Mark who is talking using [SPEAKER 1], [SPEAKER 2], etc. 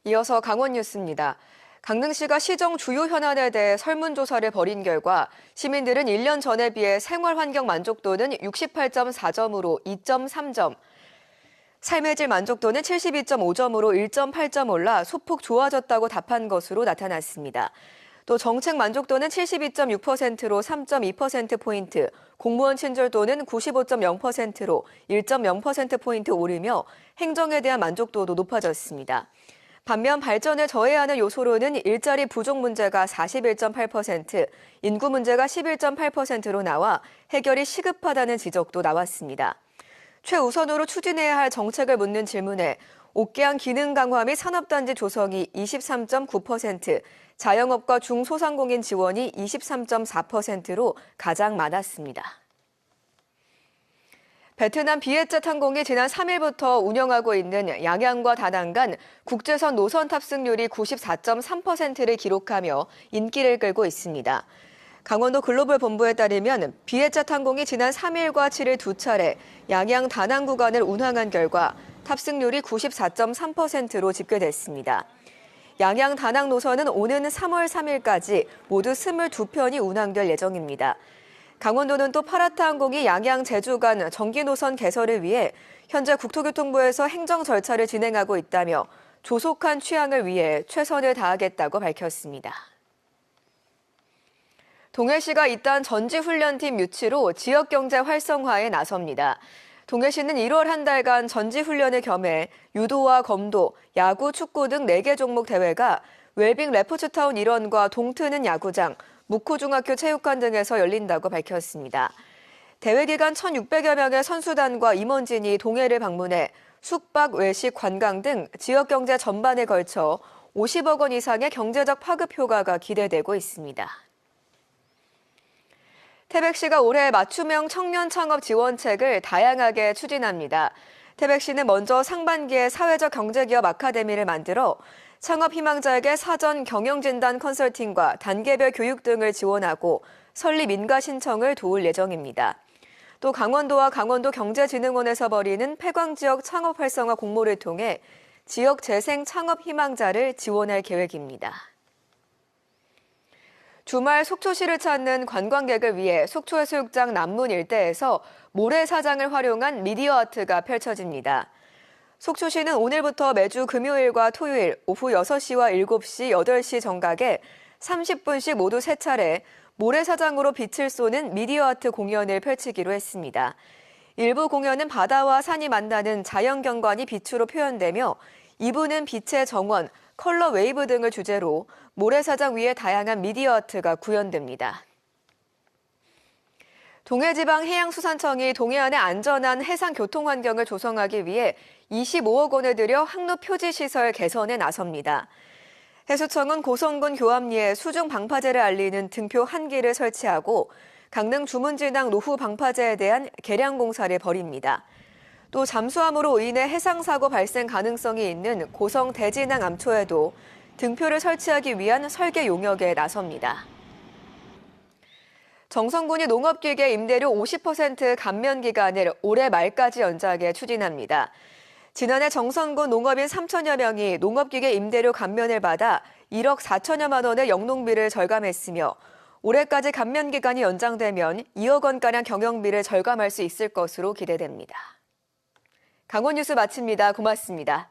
[SPEAKER 1] 이어서 강원 뉴스입니다. 강릉시가 시정 주요 현안에 대해 설문조사를 벌인 결과 시민들은 1년 전에 비해 생활환경 만족도는 68.4점으로 2.3점, 삶의 질 만족도는 72.5점으로 1.8점 올라 소폭 좋아졌다고 답한 것으로 나타났습니다. 또 정책 만족도는 72.6%로 3.2%포인트, 공무원 친절도는 95.0%로 1.0%포인트 오르며 행정에 대한 만족도도 높아졌습니다. 반면 발전을 저해하는 요소로는 일자리 부족 문제가 41.8%, 인구 문제가 11.8%로 나와 해결이 시급하다는 지적도 나왔습니다. 최우선으로 추진해야 할 정책을 묻는 질문에 옥계양 기능 강화 및 산업단지 조성이 23.9%, 자영업과 중소상공인 지원이 23.4%로 가장 많았습니다. 베트남 비에젯 항공이 지난 3일부터 운영하고 있는 양양과 다낭 간 국제선 노선 탑승률이 94.3%를 기록하며 인기를 끌고 있습니다. 강원도 글로벌 본부에 따르면 비에젯 항공이 지난 3일과 7일 두 차례 양양 다낭 구간을 운항한 결과 탑승률이 94.3%로 집계됐습니다. 양양 다낭 노선은 오는 3월 3일까지 모두 22편이 운항될 예정입니다. 강원도는 또 파라타 항공이 양양 제주 간 정기 노선 개설을 위해 현재 국토교통부에서 행정 절차를 진행하고 있다며 조속한 취항을 위해 최선을 다하겠다고 밝혔습니다. 동해시가 잇단 전지훈련팀 유치로 지역경제 활성화에 나섭니다. 동해시는 1월 한 달간 전지훈련을 겸해 유도와 검도, 야구, 축구 등 4개 종목 대회가 웰빙 레포츠타운 일원과 동트는 야구장, 묵호중학교 체육관 등에서 열린다고 밝혔습니다. 대회 기간 1,600여 명의 선수단과 임원진이 동해를 방문해 숙박, 외식, 관광 등 지역경제 전반에 걸쳐 50억 원 이상의 경제적 파급 효과가 기대되고 있습니다. 태백시가 올해 맞춤형 청년 창업 지원책을 다양하게 추진합니다. 태백시는 먼저 상반기에 사회적 경제기업 아카데미를 만들어 창업 희망자에게 사전 경영진단 컨설팅과 단계별 교육 등을 지원하고 설립 인가 신청을 도울 예정입니다. 또 강원도와 강원도경제진흥원에서 벌이는 폐광지역 창업 활성화 공모를 통해 지역 재생 창업 희망자를 지원할 계획입니다. 주말 속초시를 찾는 관광객을 위해 속초해수욕장 남문 일대에서 모래사장을 활용한 미디어 아트가 펼쳐집니다. 속초시는 오늘부터 매주 금요일과 토요일 오후 6시와 7시, 8시 정각에 30분씩 모두 3차례 모래사장으로 빛을 쏘는 미디어 아트 공연을 펼치기로 했습니다. 일부 공연은 바다와 산이 만나는 자연경관이 빛으로 표현되며 2부는 빛의 정원, 컬러 웨이브 등을 주제로 모래사장 위에 다양한 미디어 아트가 구현됩니다. 동해지방해양수산청이 동해안의 안전한 해상 교통 환경을 조성하기 위해 25억 원을 들여 항로 표지 시설 개선에 나섭니다. 해수청은 고성군 교암리에 수중 방파제를 알리는 등표 1기를 설치하고 강릉 주문진항 노후 방파제에 대한 개량 공사를 벌입니다. 또 잠수함으로 인해 해상사고 발생 가능성이 있는 고성 대진항 암초에도 등표를 설치하기 위한 설계 용역에 나섭니다. 정성군이 농업기계 임대료 50% 감면 기간을 올해 말까지 연장해 추진합니다. 지난해 정성군 농업인 3천여 명이 농업기계 임대료 감면을 받아 1억 4천여만 원의 영농비를 절감했으며 올해까지 감면 기간이 연장되면 2억 원가량 경영비를 절감할 수 있을 것으로 기대됩니다. 강원 뉴스 마칩니다. 고맙습니다.